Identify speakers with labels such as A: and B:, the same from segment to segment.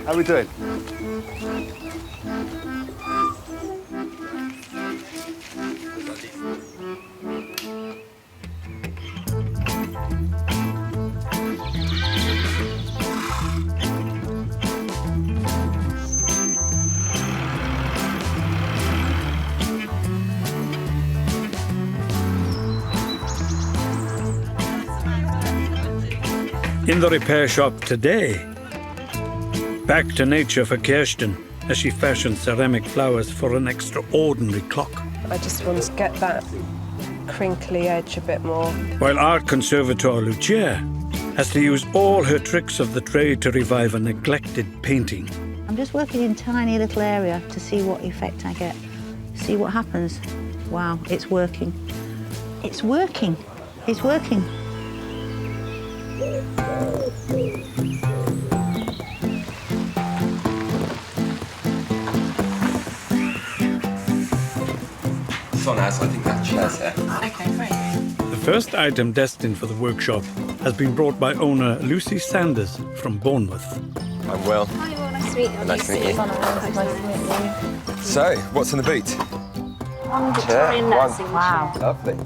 A: How are we doing?
B: In the repair shop today, back to nature for Kirsten as she fashions ceramic flowers for an extraordinary clock.
C: I just want to get that crinkly edge a bit more.
B: While art conservator Lucia has to use all her tricks of the trade to revive a neglected painting.
D: I'm just working in a tiny little area to see what effect I get, see what happens. Wow, it's working. It's working. It's working.
A: Sonnaz, I think that chair's here.
E: Okay, great.
B: The first item destined for the workshop has been brought by owner Lucia Sanders from Bournemouth.
A: I'm Will.
E: Hi, well, nice to meet you.
A: Nice to meet you.
E: Nice to meet you.
A: So, what's in the boot?
E: Victorian nursing.
D: Wow.
A: Lovely.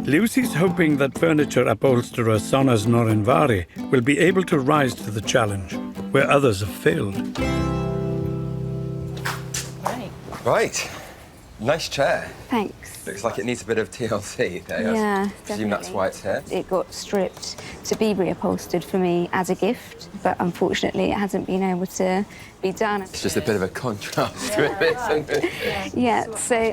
B: Lucy's hoping that furniture upholsterer Sonnaz Nooranvary will be able to rise to the challenge where others have failed.
E: Great.
A: Right. Nice chair.
F: Thanks.
A: Looks like it needs a bit of TLC. There.
F: Yeah,
A: I presume that's why it's here.
F: It got stripped to be reupholstered for me as a gift, but unfortunately it hasn't been able to be done.
A: It's just a bit of a contrast to it, isn't it?
F: Yeah, so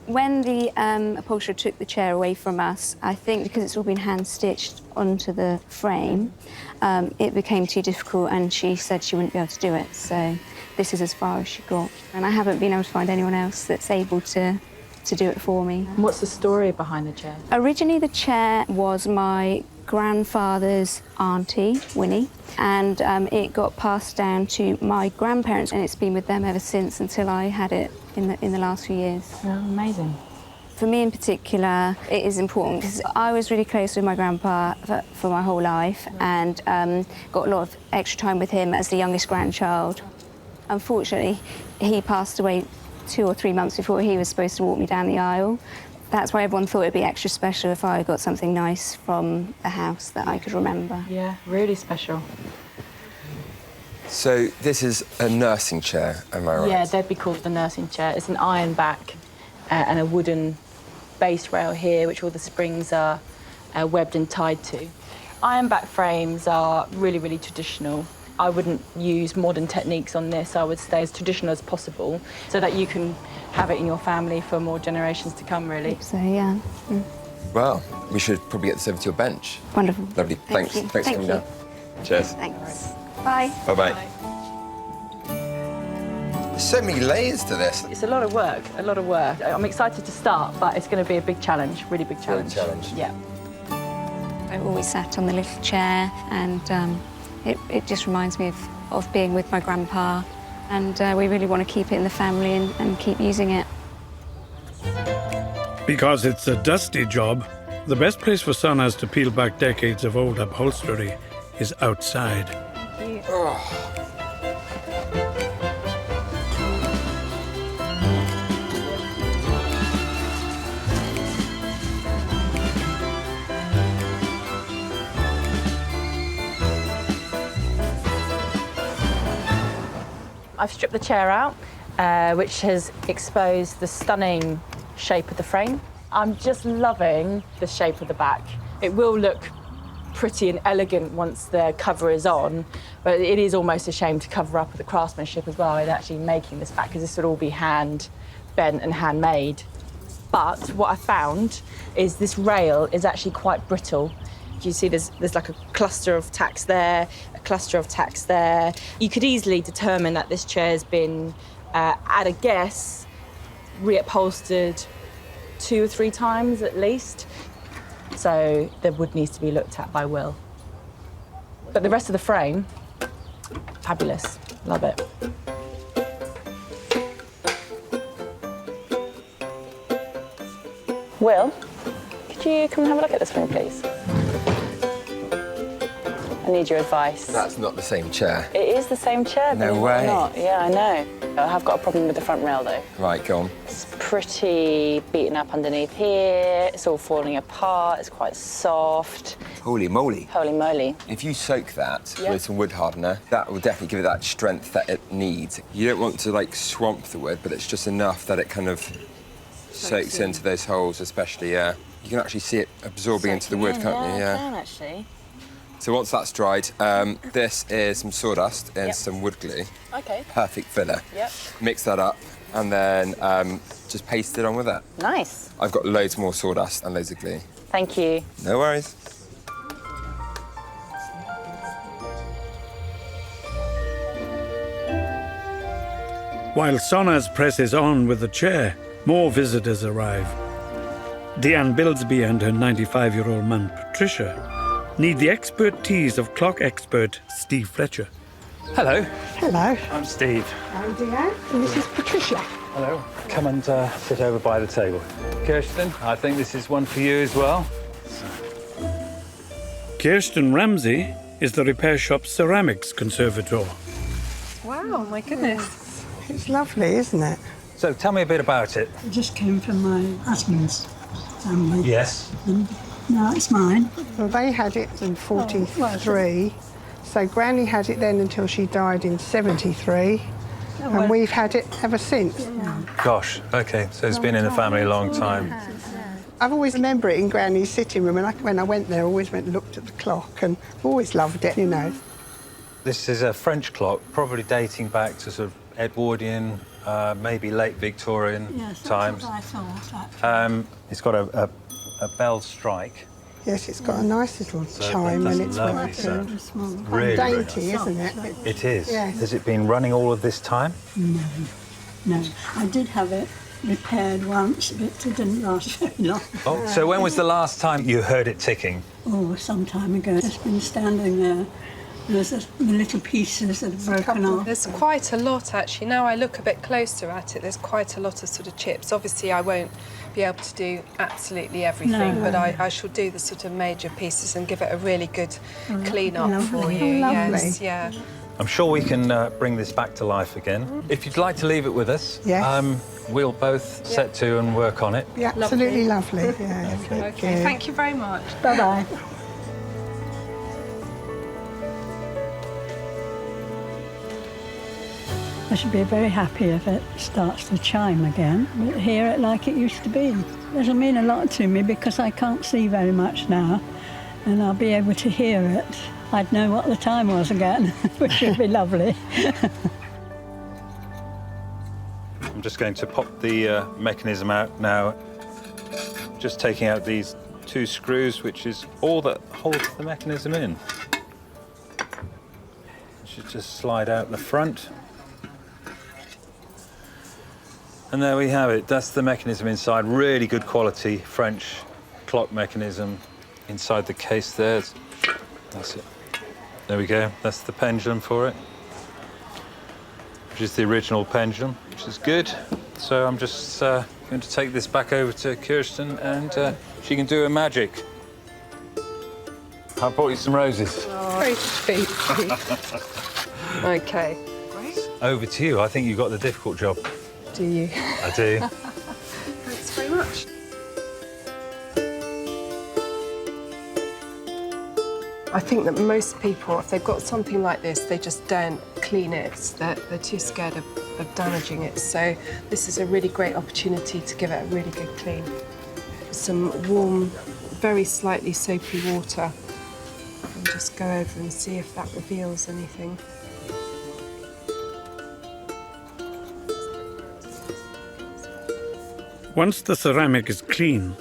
F: when the upholsterer took the chair away from us, I think because it's all been hand-stitched onto the frame, it became too difficult and she said she wouldn't be able to do it. So this is as far as she got. And I haven't been able to find anyone else that's able to do it for me.
E: What's the story behind the chair?
F: Originally, the chair was my grandfather's auntie, Winnie, and it got passed down to my grandparents, and it's been with them ever since until I had it in the last few years.
E: Oh, amazing.
F: For me in particular, it is important because I was really close with my grandpa for my whole life and got a lot of extra time with him as the youngest grandchild. Unfortunately, he passed away 2 or 3 months before he was supposed to walk me down the aisle. That's why everyone thought it'd be extra special if I got something nice from the house that I could remember.
E: Yeah, really special.
A: So this is a nursing chair, am I right?
E: Yeah, they'd be called the nursing chair. It's an iron back and a wooden base rail here, which all the springs are webbed and tied to. Iron back frames are really, really traditional. I wouldn't use modern techniques on this. I would stay as traditional as possible so that you can have it in your family for more generations to come, really.
F: So, yeah.
A: Well, we should probably get this over to your bench.
F: Wonderful.
A: Lovely. Thanks.
F: You.
A: Thanks for coming down. Cheers.
F: Thanks. Bye.
A: Bye-bye. There's so many layers to this.
E: It's a lot of work, a lot of work. I'm excited to start, but it's going to be a big challenge, really big challenge.
A: Big challenge.
E: Yeah.
F: I always sat on the little chair and it just reminds me of being with my grandpa, and we really want to keep it in the family and keep using it.
B: Because it's a dusty job, the best place for Sonnaz to peel back decades of old upholstery is outside.
F: Thank you.
A: Oh.
E: I've stripped the chair out, which has exposed the stunning shape of the frame. I'm just loving the shape of the back. It will look pretty and elegant once the cover is on, but it is almost a shame to cover up the craftsmanship as well in actually making this back, because this would all be hand bent and handmade. But what I found is this rail is actually quite brittle. You see there's like a cluster of tacks there, a cluster of tacks there. You could easily determine that this chair's been, at a guess, reupholstered 2 or 3 times at least. So the wood needs to be looked at by Will. But the rest of the frame, fabulous. Love it. Will, could you come and have a look at this for me, please? I need your advice.
A: That's not the same chair.
E: It is the same chair,
A: No
E: believe it or
A: way.
E: not. Yeah, I know. I have got a problem with the front rail, though.
A: Right, go on.
E: It's pretty beaten up underneath here. It's all falling apart. It's quite soft.
A: Holy moly.
E: Holy moly.
A: If you soak that
E: Yeah.
A: with some wood hardener, that will definitely give it that strength that it needs. You don't want to, like, swamp the wood, but it's just enough that it kind of soaks into those holes, especially, yeah. You can actually see it absorbing into the wood, can't you?
E: Yeah, I can, actually.
A: So once that's dried, this is some sawdust and some wood glue.
E: OK.
A: Perfect filler.
E: Yep.
A: Mix that up and then just paste it on with it.
E: Nice.
A: I've got loads more sawdust and loads of glue.
E: Thank you.
A: No worries.
B: While Sonnaz presses on with the chair, more visitors arrive. Diane Bilsby and her 95-year-old mum, Patricia, need the expertise of clock expert Steve Fletcher.
G: Hello,
H: Hello,
G: I'm Steve.
H: I'm Diane, and this is Patricia.
G: Hello. Come and sit over by the table. Kirsten, I think this is one for you as well.
B: Kirsten Ramsay is the repair shop's ceramics conservator.
C: Wow, my goodness.
H: It's lovely, isn't it?
G: So tell me a bit about it.
I: It just came from my husband's family.
G: Yes.
I: And now it's mine.
H: Well, they had it in 43, so Granny had it then until she died in 73, and we've had it ever since.
G: Gosh, OK, so it's been in the family a long time.
H: I've always remember it in Granny's sitting room, and when I went there, I always went and looked at the clock, and always loved it, you know.
G: This is a French clock, probably dating back to sort of Edwardian, maybe late Victorian times.
I: That's what I thought.
G: It's got a bell strike.
H: Yes, it's got a nice little chime,
G: that's
H: and it's
G: lovely
H: working.
G: sound.
I: Small.
G: Really,
H: Dainty,
G: really.
H: isn't it?
G: It is.
H: Yes.
G: Has it been running all of this time?
I: No, I did have it repaired once, but it didn't last very long.
G: Oh, so when was the last time you heard it ticking?
I: Oh, some time ago. It's been standing there. There's the little pieces that have broken off.
C: There's quite a lot, actually. Now I look a bit closer at it, there's quite a lot of sort of chips. Obviously, I won't be able to do absolutely everything,
I: No.
C: but I shall do the sort of major pieces and give it a really good clean-up for
I: lovely.
C: you.
H: Oh, lovely.
C: Yes, yeah.
G: I'm sure we can bring this back to life again. If you'd like to leave it with us,
H: Yes.
G: we'll both set to and work on it.
H: Yeah, absolutely lovely. Yeah,
C: Okay, thank you very much.
I: Bye-bye. I should be very happy if it starts to chime again, but hear it like it used to be. It'll mean a lot to me because I can't see very much now, and I'll be able to hear it. I'd know what the time was again, which would be lovely.
G: I'm just going to pop the mechanism out now. Just taking out these two screws, which is all that holds the mechanism in. It should just slide out the front. And there we have it. That's the mechanism inside. Really good quality French clock mechanism inside the case there. That's it. There we go. That's the pendulum for it, which is the original pendulum, which is good. So I'm just going to take this back over to Kirsten, and she can do her magic. I brought you some roses.
C: Very sweet. OK.
G: Over to you. I think you've got the difficult job.
C: Do you?
G: I do.
C: Thanks very much. I think that most people, if they've got something like this, they just don't clean it. They're too scared of damaging it. So this is a really great opportunity to give it a really good clean. Some warm, very slightly soapy water. And just go over and see if that reveals anything.
B: Once the ceramic is clean,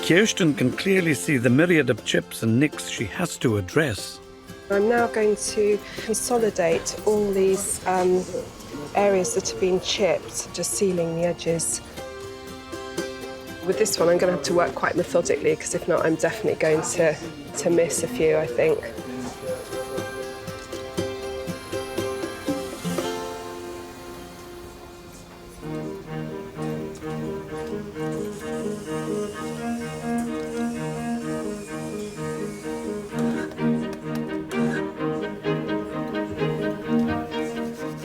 B: Kirsten can clearly see the myriad of chips and nicks she has to address.
C: I'm now going to consolidate all these areas that have been chipped, just sealing the edges. With this one, I'm going to have to work quite methodically, because if not, I'm definitely going to miss a few, I think.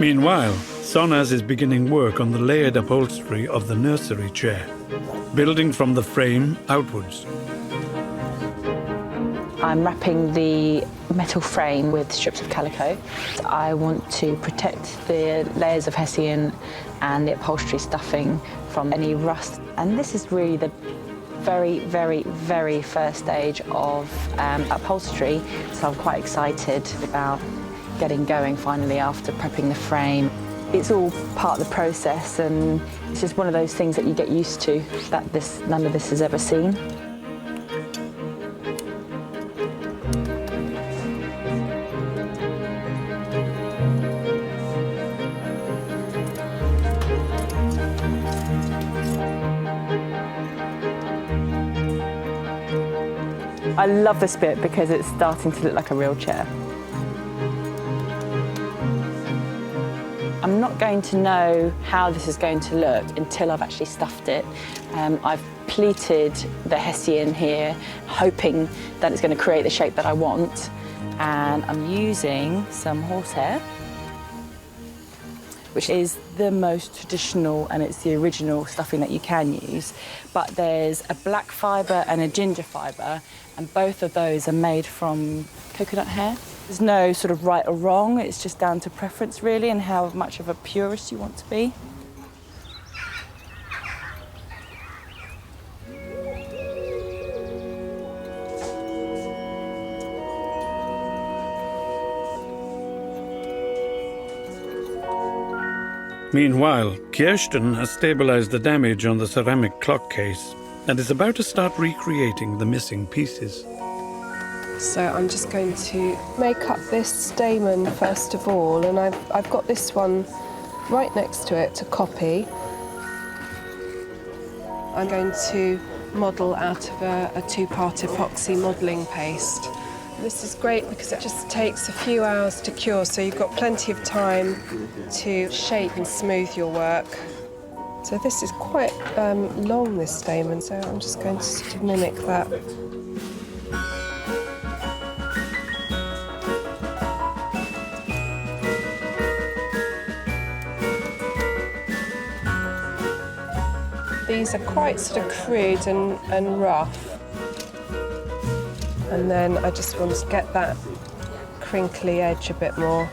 B: Meanwhile, Sonnaz is beginning work on the layered upholstery of the nursery chair, building from the frame outwards.
E: I'm wrapping the metal frame with strips of calico. I want to protect the layers of hessian and the upholstery stuffing from any rust. And this is really the very, very, very first stage of upholstery. So I'm quite excited about getting going finally after prepping the frame. It's all part of the process, and it's just one of those things that you get used to, that none of this has ever seen. I love this bit because it's starting to look like a real chair. I'm not going to know how this is going to look until I've actually stuffed it. I've pleated the hessian here, hoping that it's going to create the shape that I want. And I'm using some horsehair, which is the most traditional and it's the original stuffing that you can use. But there's a black fibre and a ginger fibre, and both of those are made from coconut hair. There's no sort of right or wrong, it's just down to preference really and how much of a purist you want to be.
B: Meanwhile, Kirsten has stabilized the damage on the ceramic clock case and is about to start recreating the missing pieces.
C: So I'm just going to make up this stamen first of all, and I've got this one right next to it to copy. I'm going to model out of a two-part epoxy modelling paste. This is great because it just takes a few hours to cure, so you've got plenty of time to shape and smooth your work. So this is quite long, this stamen, so I'm just going to sort of mimic that. These are quite sort of crude and rough. And then I just want to get that crinkly edge a bit more.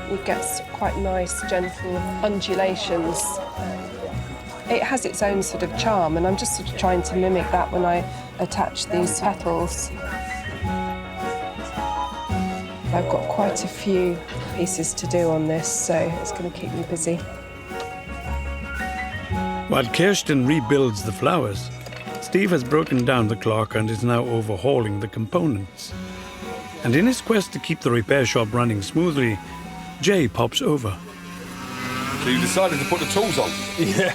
C: You get quite nice, gentle undulations. It has its own sort of charm, and I'm just sort of trying to mimic that when I attach these petals. I've got quite a few pieces to do on this, so it's going to keep me busy.
B: While Kirsten rebuilds the flowers, Steve has broken down the clock and is now overhauling the components. And in his quest to keep the repair shop running smoothly, Jay pops over.
J: So you decided to put the tools on?
G: Yeah.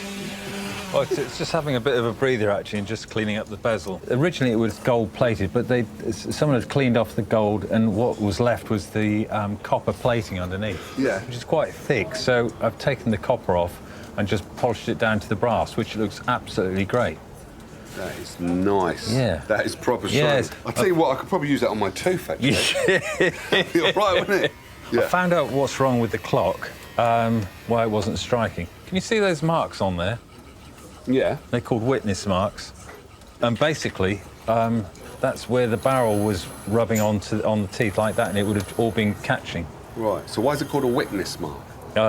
G: Well, it's just having a bit of a breather, actually, and just cleaning up the bezel. Originally, it was gold-plated, but someone had cleaned off the gold, and what was left was the copper plating underneath,
J: yeah,
G: which is quite thick. So I've taken the copper off and just polished it down to the brass, which looks absolutely great.
J: That is nice.
G: Yeah.
J: That is proper shine.
G: Yes.
J: I'll tell you what, I could probably use that on my tooth, actually. That'd be all right, wouldn't it? Yeah.
G: I found out what's wrong with the clock, why it wasn't striking. Can you see those marks on there?
J: Yeah.
G: They're called witness marks. And basically, that's where the barrel was rubbing on the teeth like that, and it would have all been catching.
J: Right. So why is it called a witness mark?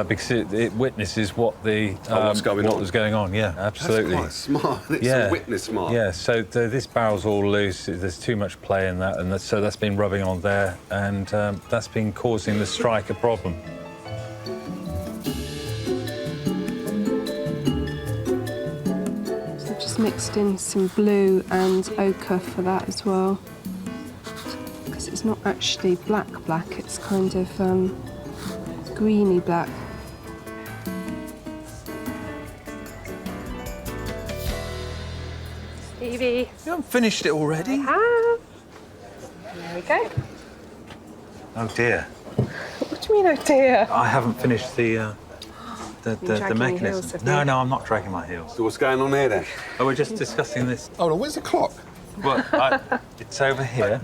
G: Because it witnesses what
J: what's going on.
G: was going on. Yeah, absolutely.
J: That's quite smart. It's a witness mark.
G: Yeah. So this barrel's all loose. There's too much play in that, and so that's been rubbing on there, and that's been causing the striker problem.
C: So I've just mixed in some blue and ochre for that as well, because it's not actually black, it's kind of greeny black. Stevie.
G: You haven't finished it already?
C: I have. There we go.
G: Oh dear.
C: What do you mean, oh dear?
G: I haven't finished the mechanism.
C: Heels,
G: No, I'm not dragging my heels.
J: So what's going on here then?
G: Oh, we're just discussing this.
J: Oh, no, where's the clock?
G: Well, it's over here.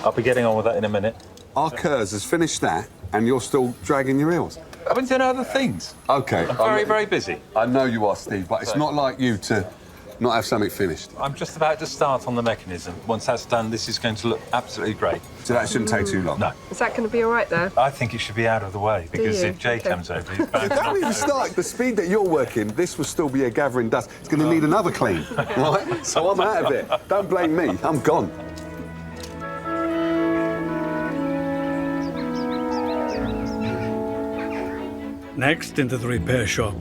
G: I'll be getting on with that in a minute.
J: Our Kurz has finished that, and you're still dragging your heels.
G: I've been doing other things.
J: OK.
G: I'm very, very busy.
J: I know you are, Steve, but it's not like you to not have something finished.
G: I'm just about to start on the mechanism. Once that's done, this is going to look absolutely great.
J: So that shouldn't take too long?
G: No.
C: Is that going to be all right there?
G: I think it should be out of the way, because
C: you?
G: if Jay
C: Okay.
G: comes over, he's bound to
J: Don't
G: knock
J: even
G: it
J: start. The speed that you're working, this will still be a gathering dust. It's going to need another clean, right? So I'm out of it. Don't blame me. I'm gone.
B: Next into the repair shop,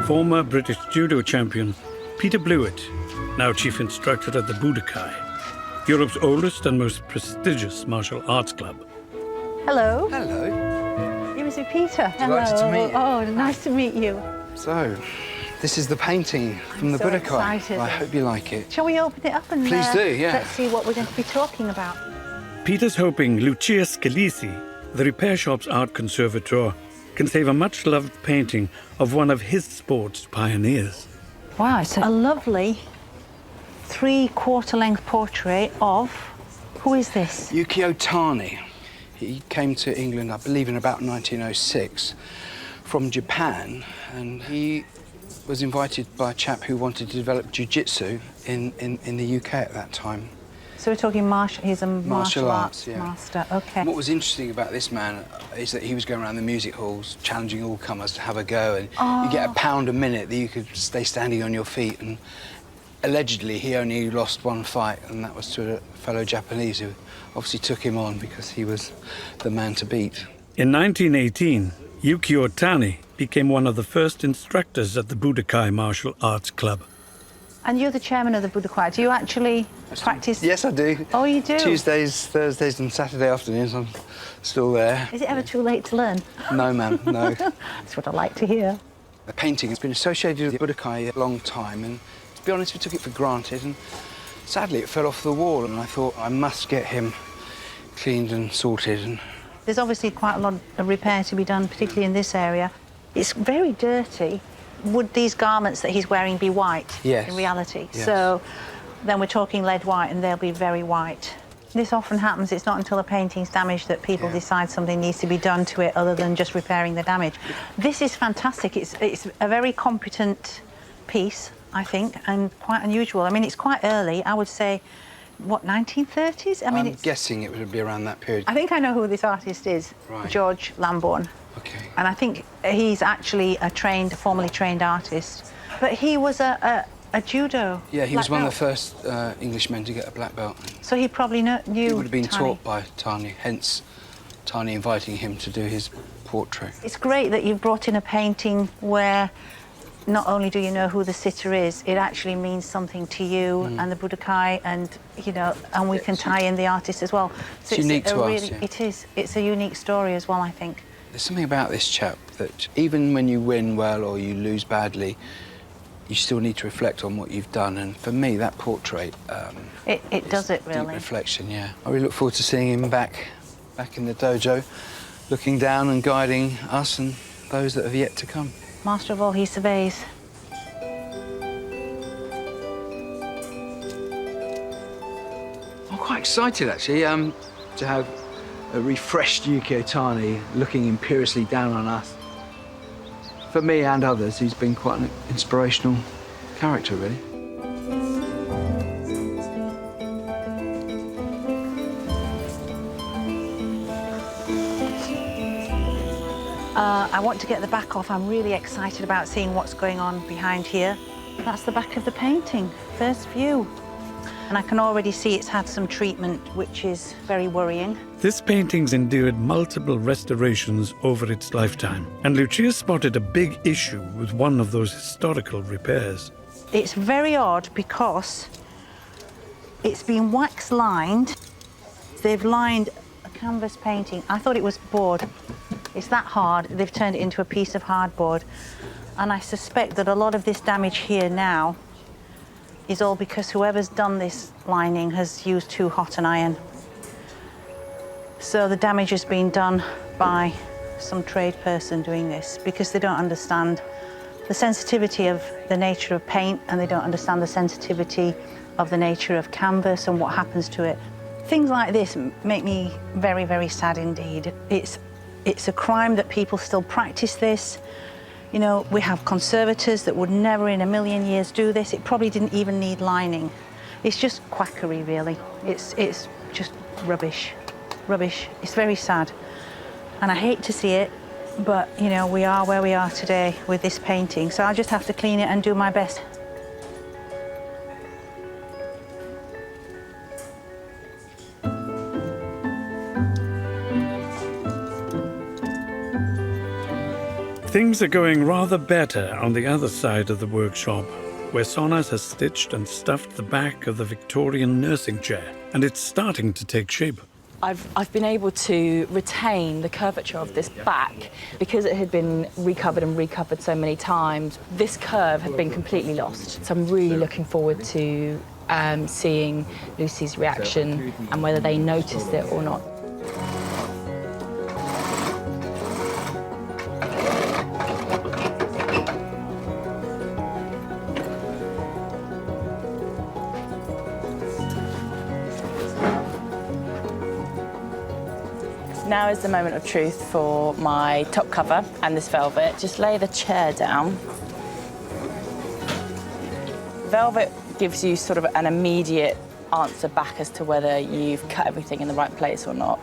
B: former British judo champion Peter Blewett, now chief instructor at the Budokai, Europe's oldest and most prestigious martial arts club.
D: Hello.
K: Hello.
D: You Mr. Peter. Hello.
K: Delighted to meet you.
D: Oh, nice to meet you.
K: So, this is the painting from the
D: so
K: Budokai.
D: excited.
K: I hope you like it.
D: Shall we open it up and
K: Please do, yeah.
D: let's see what we're going to be talking about.
B: Peter's hoping Lucia Scalisi, the repair shop's art conservator, can save a much-loved painting of one of his sport's pioneers.
D: Wow, it's a lovely 3/4 length portrait of... Who is this?
K: Yukio Tani. He came to England, I believe, in about 1906 from Japan, and he was invited by a chap who wanted to develop jiu-jitsu in the UK at that time.
D: So we're talking he's a martial arts
K: yeah.
D: master, OK.
K: What was interesting about this man is that he was going around the music halls challenging all comers to have a go, and you get £1 a minute that you could stay standing on your feet, and allegedly he only lost one fight, and that was to a fellow Japanese who obviously took him on because he was the man to beat.
B: In 1918, Yukio Tani became one of the first instructors at the Budokai Martial Arts Club.
D: And you're the chairman of the Budokai. Do you actually practice?
K: Yes, I do.
D: Oh, you do?
K: Tuesdays, Thursdays and Saturday afternoons, I'm still there.
D: Is it ever too late to learn?
K: No, ma'am, no.
D: That's what I like to hear.
K: The painting has been associated with Budokai a long time, and to be honest, we took it for granted, and sadly it fell off the wall, and I thought I must get him cleaned and sorted. And
D: There's obviously quite a lot of repair to be done, particularly in this area. It's very dirty. Would these garments that he's wearing be white?
K: Yes.
D: In reality?
K: Yes.
D: So then we're talking lead white, and they'll be very white. This often happens. It's not until a painting's damaged that people decide something needs to be done to it other than just repairing the damage. This is fantastic. It's a very competent piece, I think, and quite unusual. I mean, it's quite early. I would say, what, 1930s? I mean,
K: I'm guessing it would be around that period.
D: I think I know who this artist is,
K: Right.
D: George Lambourne.
K: Okay.
D: And I think he's actually a formerly trained artist. But he was a judo
K: Yeah, he was
D: black
K: one of the
D: belt.
K: first Englishmen to get a black belt.
D: So he probably knew
K: He would have been
D: Tani.
K: taught by Tani, hence Tani inviting him to do his portrait.
D: It's great that you've brought in a painting where not only do you know who the sitter is, it actually means something to you and the Budokai, and, you know, and we can tie in the artist as well. So
K: It's unique to us,
D: really,
K: yeah.
D: It is. It's a unique story as well, I think.
K: There's something about this chap that even when you win well or you lose badly, you still need to reflect on what you've done. And for me, that portrait...
D: It does it,
K: Deep
D: really.
K: reflection, yeah. I really look forward to seeing him back in the dojo, looking down and guiding us and those that have yet to come.
D: Master of all, he surveys.
K: I'm quite excited, actually, to have a refreshed Yukio Tani looking imperiously down on us. For me and others, he's been quite an inspirational character, really.
D: I want to get the back off. I'm really excited about seeing what's going on behind here. That's the back of the painting, first view. And I can already see it's had some treatment, which is very worrying.
B: This painting's endured multiple restorations over its lifetime, and Lucia spotted a big issue with one of those historical repairs.
D: It's very odd because it's been wax lined. They've lined a canvas painting. I thought it was board. It's that hard. They've turned it into a piece of hardboard. And I suspect that a lot of this damage here now is all because whoever's done this lining has used too hot an iron. So the damage has been done by some trade person doing this because they don't understand the sensitivity of the nature of paint, and they don't understand the sensitivity of the nature of canvas and what happens to it. Things like this make me very, very sad indeed. It's a crime that people still practice this. You know, we have conservators that would never in a million years do this. It probably didn't even need lining. It's just quackery, really. It's just rubbish, rubbish. It's very sad. And I hate to see it, but, you know, we are where we are today with this painting, so I'll just have to clean it and do my best.
B: Things are going rather better on the other side of the workshop, where Sonnaz has stitched and stuffed the back of the Victorian nursing chair, and it's starting to take shape.
E: I've been able to retain the curvature of this back because it had been recovered and recovered so many times. This curve had been completely lost. So I'm really looking forward to seeing Lucy's reaction and whether they noticed it or not. Now is the moment of truth for my top cover and this velvet. Just lay the chair down. Velvet gives you sort of an immediate answer back as to whether you've cut everything in the right place or not.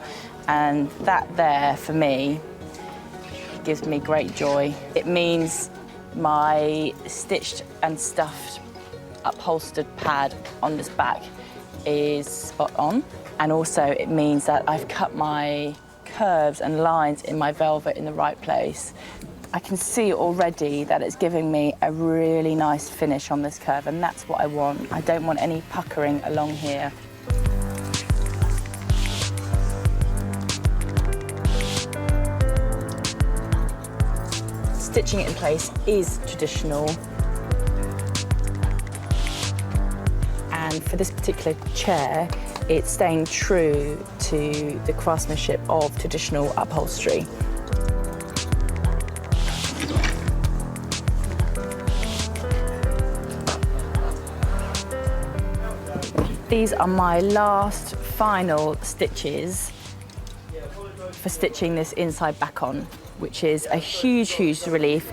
E: And that there, for me, gives me great joy. It means my stitched and stuffed upholstered pad on this back is spot on. And also it means that I've cut my curves and lines in my velvet in the right place. I can see already that it's giving me a really nice finish on this curve, and that's what I want. I don't want any puckering along here. Stitching it in place is traditional. And for this particular chair, it's staying true to the craftsmanship of traditional upholstery. These are my last final stitches for stitching this inside back on, which is a huge, huge relief.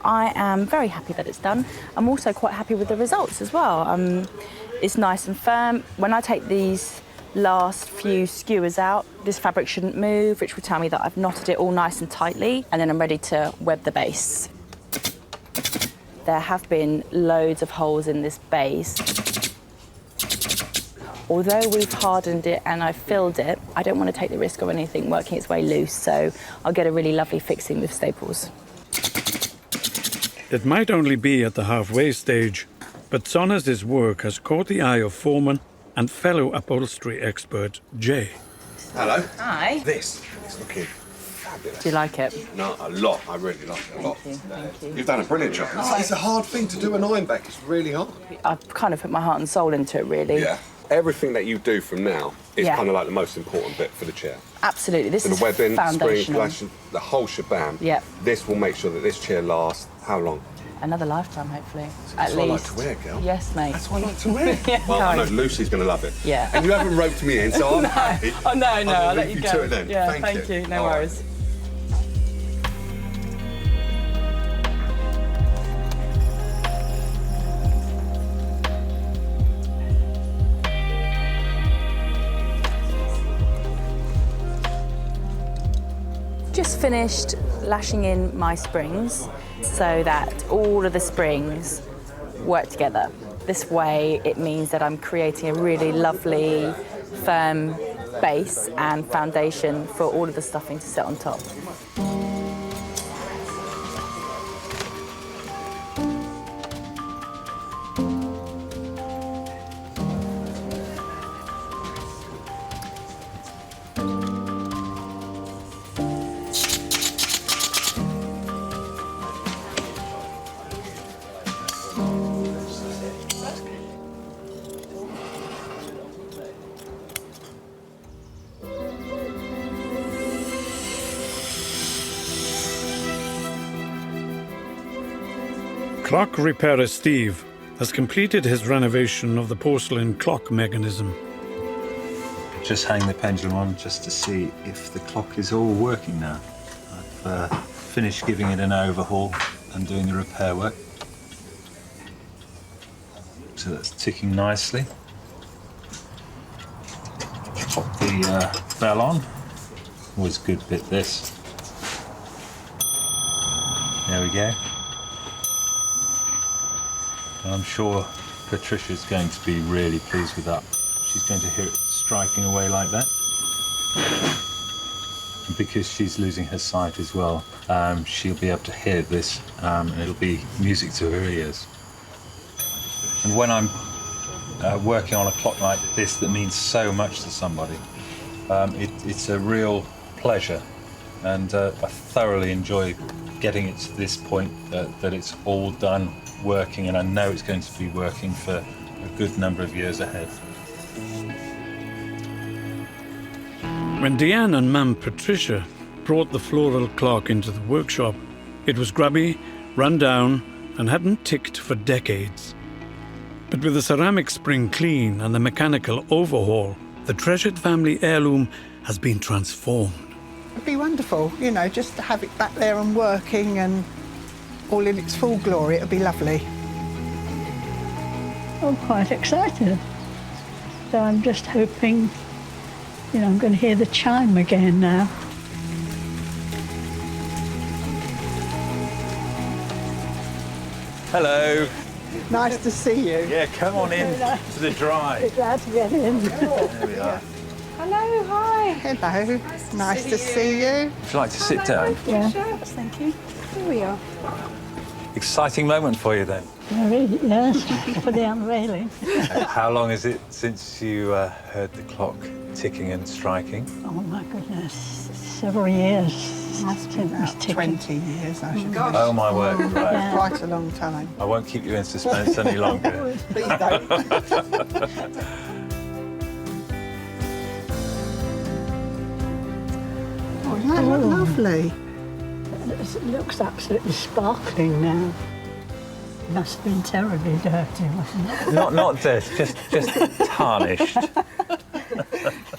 E: I am very happy that it's done. I'm also quite happy with the results as well. It's nice and firm. When I take these last few skewers out, this fabric shouldn't move, which will tell me that I've knotted it all nice and tightly, and then I'm ready to web the base. There have been loads of holes in this base. Although we've hardened it and I've filled it, I don't want to take the risk of anything working its way loose, so I'll get a really lovely fixing with staples.
B: It might only be at the halfway stage, but Sonnaz's work has caught the eye of foreman and fellow upholstery expert, Jay.
J: Hello.
E: Hi.
J: This is looking fabulous.
E: Do you like it?
J: No, a lot. I really like it a lot.
E: Thank you.
J: You've done a brilliant job. It's a hard thing to do an iron back. It's really hard.
E: I've kind of put my heart and soul into it, really.
J: Yeah. Everything that you do from now is
E: Yeah.
J: kind of like the most important bit for the chair.
E: Absolutely. This
J: So
E: is
J: the webbing, springs,
E: foundational.
J: lashes, the whole shebang.
E: Yeah.
J: This will make sure that this chair lasts how long?
E: Another lifetime, hopefully.
J: That's
E: At
J: what
E: least.
J: I like to wear, girl.
E: Yes, mate.
J: That's what I like to wear.
E: Yeah,
J: Well, I know
E: nice.
J: Lucy's going to love it.
E: Yeah.
J: And you haven't roped me in, so I'm happy.
E: Oh, no, I'll let
J: leave
E: you
J: you to
E: go.
J: it then.
E: Yeah,
J: Thank you.
E: No
J: All right.
E: worries. Just finished lashing in my springs so that all of the springs work together. This way it means that I'm creating a really lovely, firm base and foundation for all of the stuffing to sit on top.
B: Clock repairer Steve has completed his renovation of the porcelain clock mechanism.
G: Just hang the pendulum on just to see if the clock is all working now. I've finished giving it an overhaul and doing the repair work. So that's ticking nicely. Pop the bell on. Always a good bit, this. There we go. And I'm sure Patricia's going to be really pleased with that. She's going to hear it striking away like that. And because she's losing her sight as well, she'll be able to hear this, and it'll be music to her ears. And when I'm working on a clock like this that means so much to somebody, it's a real pleasure, and I thoroughly enjoy getting it to this point that it's all done working, and I know it's going to be working for a good number of years ahead.
B: When Diane and Mum Patricia brought the floral clock into the workshop, it was grubby, run down, and hadn't ticked for decades. But with the ceramic spring clean and the mechanical overhaul, the treasured family heirloom has been transformed.
H: It'd be wonderful, you know, just to have it back there and working and all in its full glory. It'd be lovely.
I: I'm quite excited. So I'm just hoping, you know, I'm going to hear the chime again now.
G: Hello.
H: Nice to see you.
G: Yeah, come on in to the drive.
I: Glad to get in.
G: There we are.
H: Hello, hi. Hello. Nice to see you.
G: Would you like to sit down?
I: Yeah, thank you.
H: Here we are.
G: Exciting moment for you then.
I: Very, yes, for the unveiling.
G: How long is it since you heard the clock ticking and striking?
I: Oh my goodness, several years.
H: Must be about 20 years, I should
G: Oh my word, right.
I: Yeah.
H: Quite a long time.
G: I won't keep you in suspense any longer.
H: Please don't. Oh, isn't that look lovely?
I: It looks absolutely sparkling now. It must have been terribly dirty, wasn't it?
G: Not dirty, just tarnished.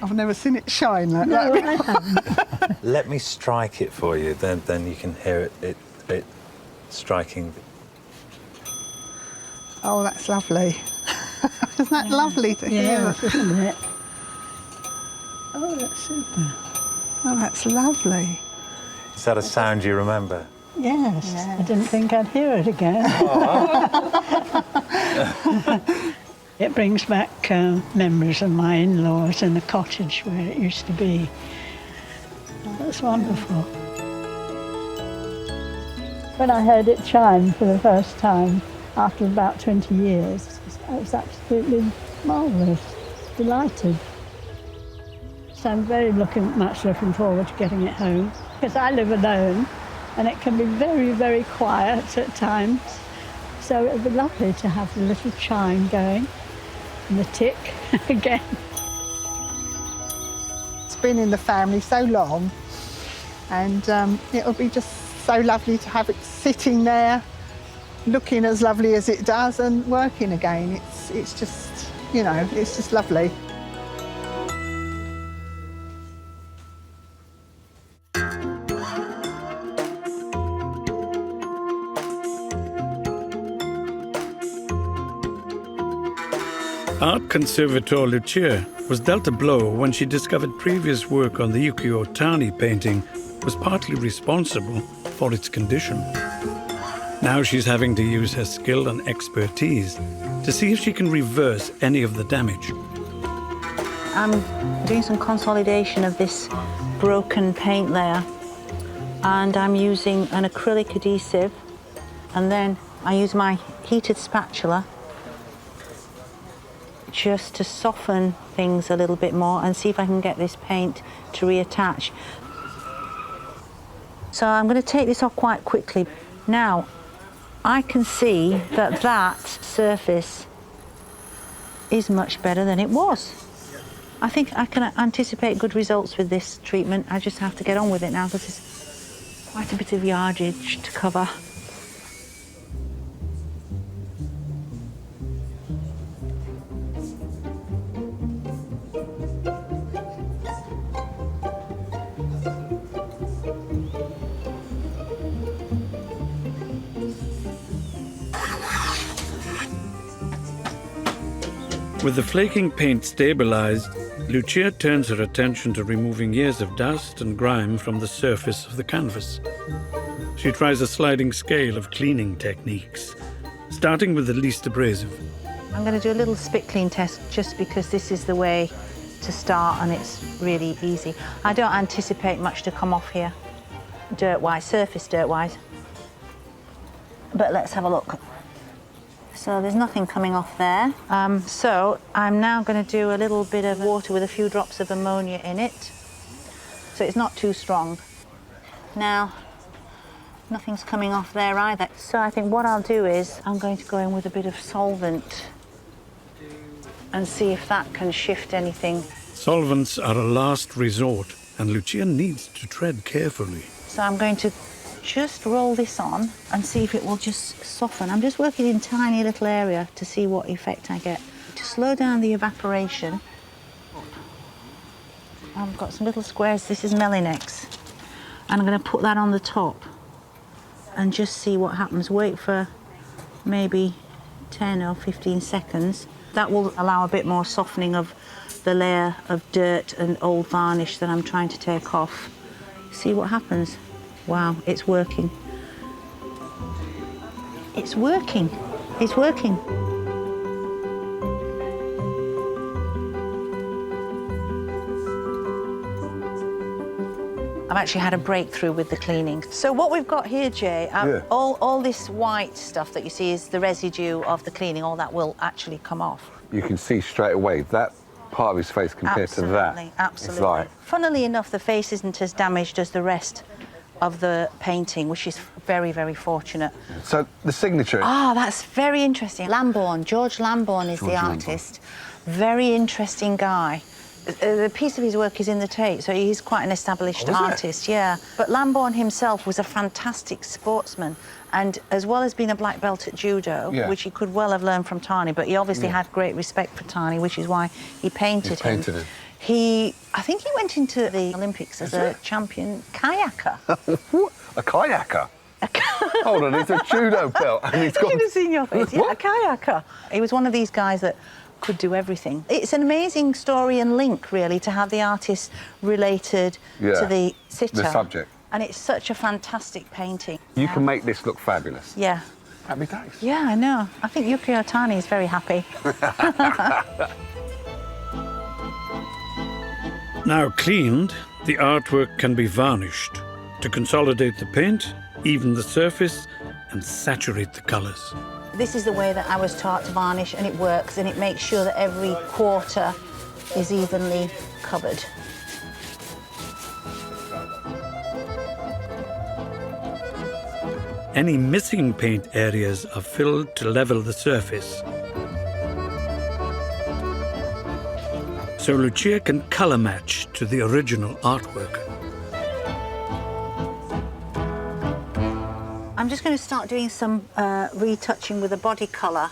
H: I've never seen it shine like
I: No,
H: that.
I: I haven't.
G: Let me strike it for you, then you can hear it striking.
H: Oh, that's lovely. Isn't that lovely to hear?
I: Yes, isn't it? Oh, that's super.
H: Oh, that's lovely.
G: Is that a sound you remember?
I: Yes, I didn't think I'd hear it again. It brings back memories of my in-laws and the cottage where it used to be. That's wonderful. When I heard it chime for the first time, after about 20 years, I was absolutely marvellous, delighted. So I'm very much looking forward to getting it home, because I live alone and it can be very, very quiet at times. So it would be lovely to have the little chime going and the tick again.
H: It's been in the family so long, and it'll be just so lovely to have it sitting there, looking as lovely as it does and working again. It's just, you know, it's just lovely.
B: Art conservator Lucia was dealt a blow when she discovered previous work on the Yukio Tani painting was partly responsible for its condition. Now she's having to use her skill and expertise to see if she can reverse any of the damage.
D: I'm doing some consolidation of this broken paint layer, and I'm using an acrylic adhesive, and then I use my heated spatula just to soften things a little bit more and see if I can get this paint to reattach. So I'm going to take this off quite quickly. Now, I can see that that surface is much better than it was. I think I can anticipate good results with this treatment. I just have to get on with it now because there's quite a bit of yardage to cover.
B: With the flaking paint stabilized, Lucia turns her attention to removing years of dust and grime from the surface of the canvas. She tries a sliding scale of cleaning techniques, starting with the least abrasive.
D: I'm going to do a little spit clean test just because this is the way to start and it's really easy. I don't anticipate much to come off here, dirt-wise, surface dirt-wise. But let's have a look. So there's nothing coming off there. So I'm now going to do a little bit of water with a few drops of ammonia in it. So it's not too strong. Now, nothing's coming off there either. So I think what I'll do is I'm going to go in with a bit of solvent and see if that can shift anything.
B: Solvents are a last resort, and Lucia needs to tread carefully.
D: So I'm going to just roll this on and see if it will just soften. I'm just working in a tiny little area to see what effect I get. To slow down the evaporation, I've got some little squares. This is Melinex. And I'm going to put that on the top and just see what happens. Wait for maybe 10 or 15 seconds. That will allow a bit more softening of the layer of dirt and old varnish that I'm trying to take off. See what happens. Wow, it's working. It's working. It's working. I've actually had a breakthrough with the cleaning. So what we've got here, Jay, all this white stuff that you see is the residue of the cleaning. All that will actually come off.
J: You can see straight away that part of his face compared to that.
D: Absolutely.
J: It's like...
D: Funnily enough, the face isn't as damaged as the rest of the painting, which is very, very fortunate.
J: So the signature...
D: Ah, that's very interesting. Lambourne, George Lambourne is the artist. Very interesting guy. The piece of his work is in the Tate, so he's quite an established artist, yeah. But Lambourne himself was a fantastic sportsman, and as well as being a black belt at judo, which he could well have learned from Tani, but he obviously had great respect for Tani, which is why he painted him. I think he went into the Olympics as a champion kayaker.
J: A kayaker? Hold on, it's a judo belt. And he's got...
D: You should have seen your face. Yeah, a kayaker. He was one of these guys that could do everything. It's an amazing story and link, really, to have the artist related to the sitter.
J: The subject.
D: And it's such a fantastic painting.
J: You can make this look fabulous.
D: Yeah.
J: Happy days.
D: Yeah, I know. I think Yukio Tani is very happy.
B: Now cleaned, the artwork can be varnished to consolidate the paint, even the surface, and saturate the colours.
D: This is the way that I was taught to varnish, and it works, and it makes sure that every quarter is evenly covered.
B: Any missing paint areas are filled to level the surface. So Lucia can colour match to the original artwork.
D: I'm just going to start doing some retouching with a body colour,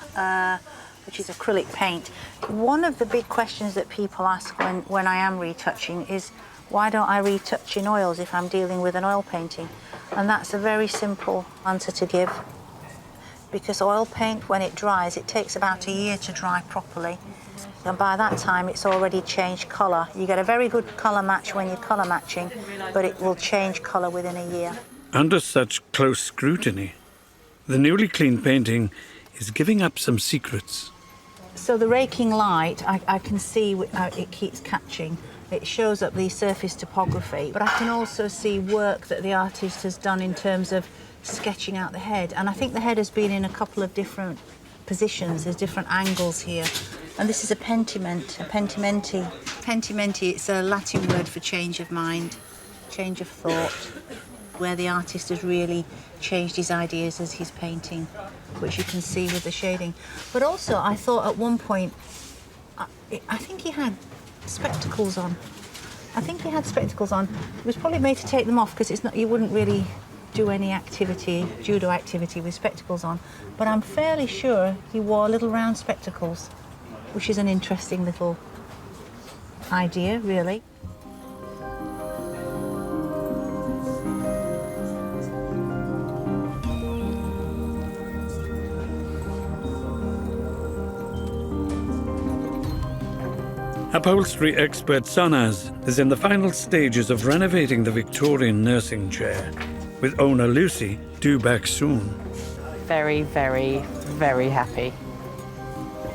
D: which is acrylic paint. One of the big questions that people ask when I am retouching is, why don't I retouch in oils if I'm dealing with an oil painting? And that's a very simple answer to give. Because oil paint, when it dries, it takes about a year to dry properly. And by that time, it's already changed colour. You get a very good colour match when you're colour matching, but it will change colour within a year.
B: Under such close scrutiny, the newly cleaned painting is giving up some secrets.
D: So the raking light, I can see it keeps catching. It shows up the surface topography, but I can also see work that the artist has done in terms of sketching out the head. And I think the head has been in a couple of different positions. There's different angles here. And this is a pentiment, a pentimenti. Pentimenti, it's a Latin word for change of mind, change of thought, where the artist has really changed his ideas as he's painting, which you can see with the shading. But also, I thought at one point, I think he had spectacles on. I think he had spectacles on. It was probably made to take them off because you wouldn't really do any activity, judo activity, with spectacles on. But I'm fairly sure he wore little round spectacles, which is an interesting little idea, really.
B: Upholstery expert Sonnaz is in the final stages of renovating the Victorian nursing chair, with owner Lucy due back soon.
E: Very, very, very happy.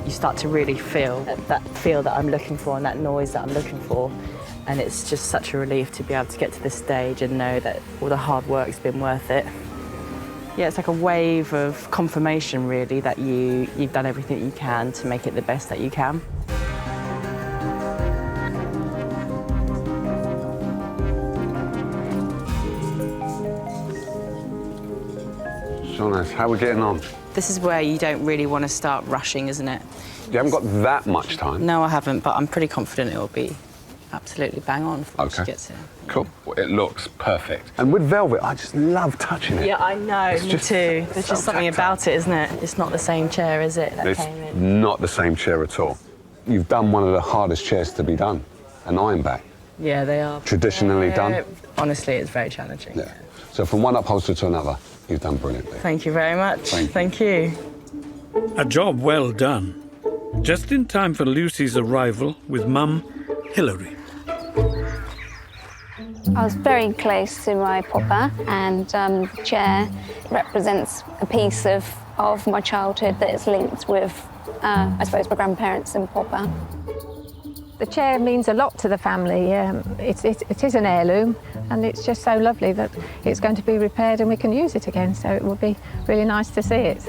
E: You start to really feel that I'm looking for and that noise that I'm looking for. And it's just such a relief to be able to get to this stage and know that all the hard work's been worth it. Yeah, it's like a wave of confirmation, really, that you've done everything you can to make it the best that you can.
J: Sonnaz, how are we getting on?
E: This is where you don't really want to start rushing, isn't it?
J: You haven't got that much time.
E: No, I haven't, but I'm pretty confident it will be absolutely bang on before she gets here.
J: Cool. Well, it looks perfect. And with velvet, I just love touching it.
E: Yeah, I know,
J: It's
E: me
J: just
E: too. There's
J: so
E: just something
J: tactile.
E: about it, isn't it? It's not the same chair, is it, that
J: It's
E: came in?
J: not the same chair at all. You've done one of the hardest chairs to be done, an iron back.
E: Yeah, they are.
J: Traditionally done?
E: Honestly, it's very challenging.
J: Yeah. So from one upholsterer to another, you've done brilliantly.
E: Thank you very much.
J: Thank you.
B: A job well done. Just in time for Lucy's arrival with Mum, Hilary.
F: I was very close to my popper, and the chair represents a piece of my childhood that is linked with, I suppose, my grandparents and popper.
L: The chair means a lot to the family. It is an heirloom, and it's just so lovely that it's going to be repaired and we can use it again, so it will be really nice to see it.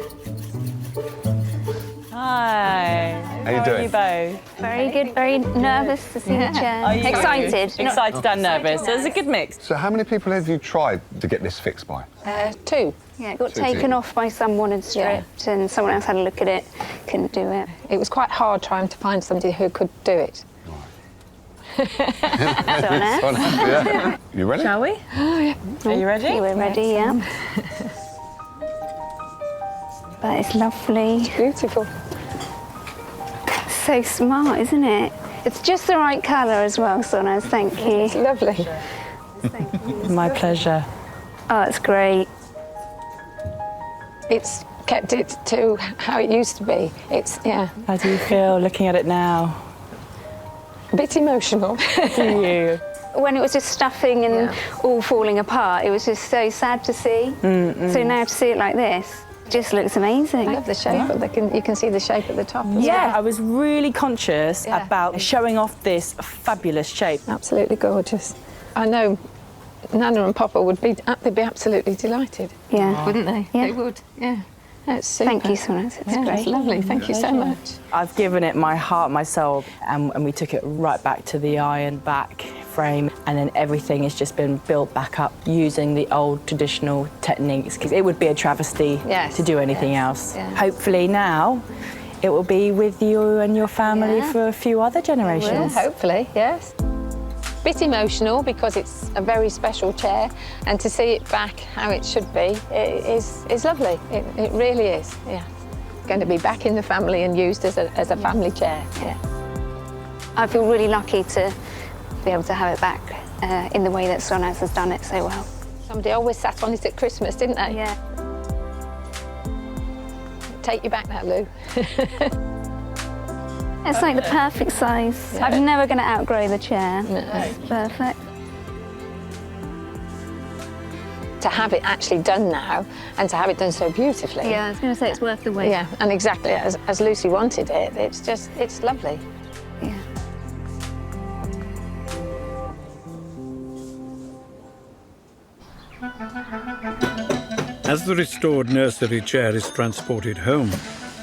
E: Hi.
J: How you doing?
E: Are you both?
F: Very good, very nervous to see the chair.
E: Are you
F: Excited.
E: Excited and nervous. So it's a good mix.
J: So how many people have you tried to get this fixed by?
L: 2.
F: Yeah, it got
J: Two
F: taken
J: people.
F: off by someone and stripped, and someone else had a look at it, couldn't do it.
L: It was quite hard trying to find somebody who could do it.
J: Yeah. You ready?
E: Shall we?
L: Oh, yeah.
E: Are you ready?
F: You were ready, yeah. But it's lovely.
L: It's beautiful.
F: So smart, isn't it? It's just the right colour as well, Sonnaz, thank
L: It's
F: you.
L: lovely.
E: My pleasure.
F: Oh, it's great.
L: It's kept it to how it used to be. It's, yeah,
E: How do you feel looking at it now?
L: a bit emotional.
E: Do you?
F: When it was just stuffing and all falling apart, it was just so sad to see. So now to see it like this, just looks amazing.
L: I love the shape. You can see the shape at the top.
E: Yeah, I was really conscious
L: Yeah.
E: about showing off this fabulous shape.
L: Absolutely gorgeous. I know Nana and Papa would be, they'd be absolutely delighted.
F: Yeah.
L: Wouldn't they?
F: Yeah.
L: They would, yeah. That's super.
F: Thank you, Sonnaz, it's
L: Yeah,
F: great.
L: it's lovely. Thank you so much.
E: I've given it my heart, my soul, and we took it right back to the iron back frame, and then everything has just been built back up using the old traditional techniques, because it would be a travesty to do anything else.
L: Yeah.
E: Hopefully now it will be with you and your family for a few other generations.
L: Well, hopefully, yes. Bit emotional because it's a very special chair, and to see it back how it should be is lovely. It really is. Yeah, it's going to be back in the family and used as a family chair. Yeah.
F: I feel really lucky to be able to have it back in the way that Sonnaz has done it so well.
L: Somebody always sat on it at Christmas, didn't they?
F: Yeah.
L: Take you back now, Lou.
F: It's like the perfect size.
L: Yeah.
F: I'm never going to outgrow the chair.
L: No.
F: It's perfect.
L: To have it actually done now, and to have it done so beautifully.
F: Yeah, I was going to say it's worth the wait.
L: Yeah, and exactly as Lucy wanted it. It's lovely.
F: Yeah.
B: As the restored nursery chair is transported home,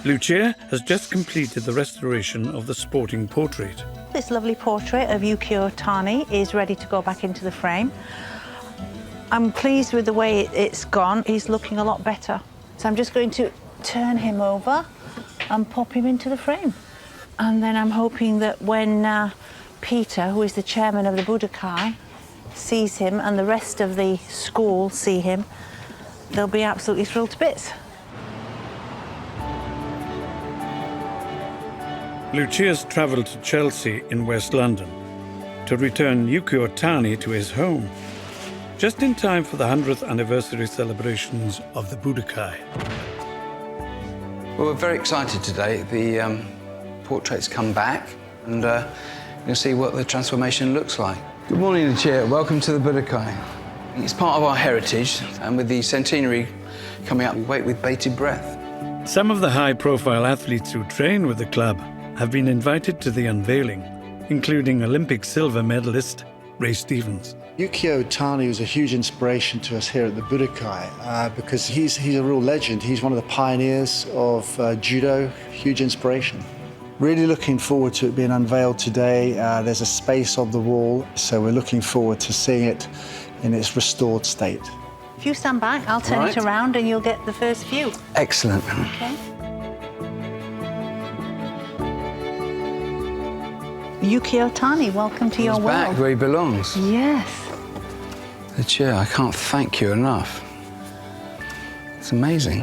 B: Lucia has just completed the restoration of the sporting portrait.
D: This lovely portrait of Yukio Tani is ready to go back into the frame. I'm pleased with the way it's gone. He's looking a lot better. So I'm just going to turn him over and pop him into the frame. And then I'm hoping that when Peter, who is the chairman of the Budokai, sees him and the rest of the school see him, they'll be absolutely thrilled to bits.
B: Lucia's travelled to Chelsea in West London to return Yukio Tani to his home, just in time for the 100th anniversary celebrations of the Budokai.
K: Well, we're very excited today. The portrait's come back, and You'll see what the transformation looks like. Good morning, Lucia. Welcome to the Budokai. It's part of our heritage, and with the centenary coming up, we wait with bated breath.
B: Some of the high-profile athletes who train with the club have been invited to the unveiling, including Olympic silver medalist Ray Stevens.
M: Yukio Tani was a huge inspiration to us here at the Budokai because he's a real legend. He's one of the pioneers of judo, huge inspiration. Really looking forward to it being unveiled today. There's a space on the wall, so we're looking forward to seeing it in its restored state.
D: If you stand back, I'll turn it around and you'll get the first view.
K: Excellent.
D: Okay. Yukio Tani, welcome to your world.
K: Back where he belongs.
D: Yes.
K: Lucia, I can't thank you enough. It's amazing.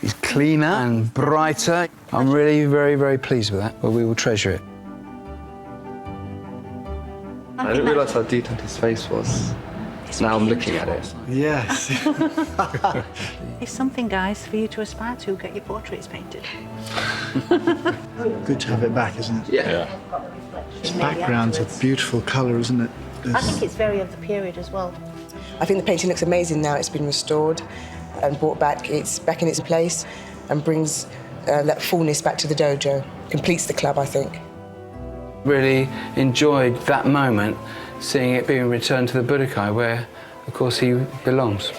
K: He's cleaner and brighter. I'm really very, very pleased with that, but we will treasure it.
N: I didn't realise how detailed his face was. Now I'm looking at it.
M: Yes.
D: It's something, guys, for you to aspire to, get your portraits painted.
M: Good to have it back, isn't it?
N: Yeah.
M: This background's a beautiful colour, isn't it?
D: I think it's very of the period as well.
O: I think the painting looks amazing now. It's been restored and brought back. It's back in its place and brings that fullness back to the dojo. Completes the club, I think.
K: Really enjoyed that moment, seeing it being returned to the Budokai, where, of course, he belongs.